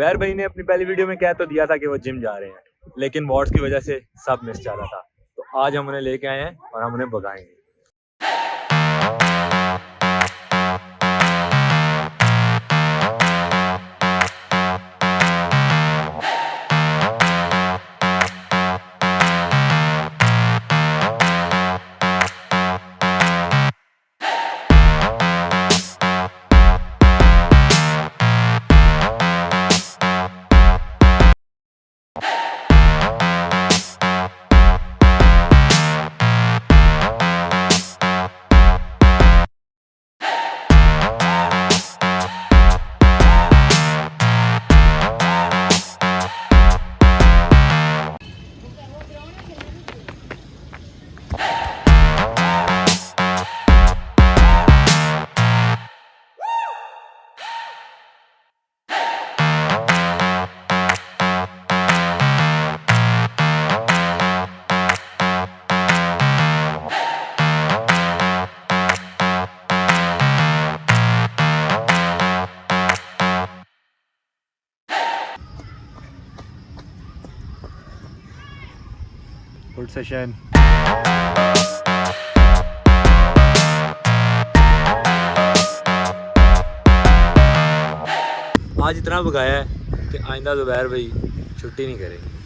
ज़ुबैर भाई ने अपनी पहली वीडियो में कह तो दिया था कि वो जिम जा रहे हैं, लेकिन वॉर्ड्स की वजह से सब मिस जा रहा था। तो आज हम उन्हें लेके आए हैं और हम उन्हें भगाएंगे। Good session. आज इतना भगाया है कि आइंदा ज़ुबैर भाई छुट्टी नहीं करेंगे।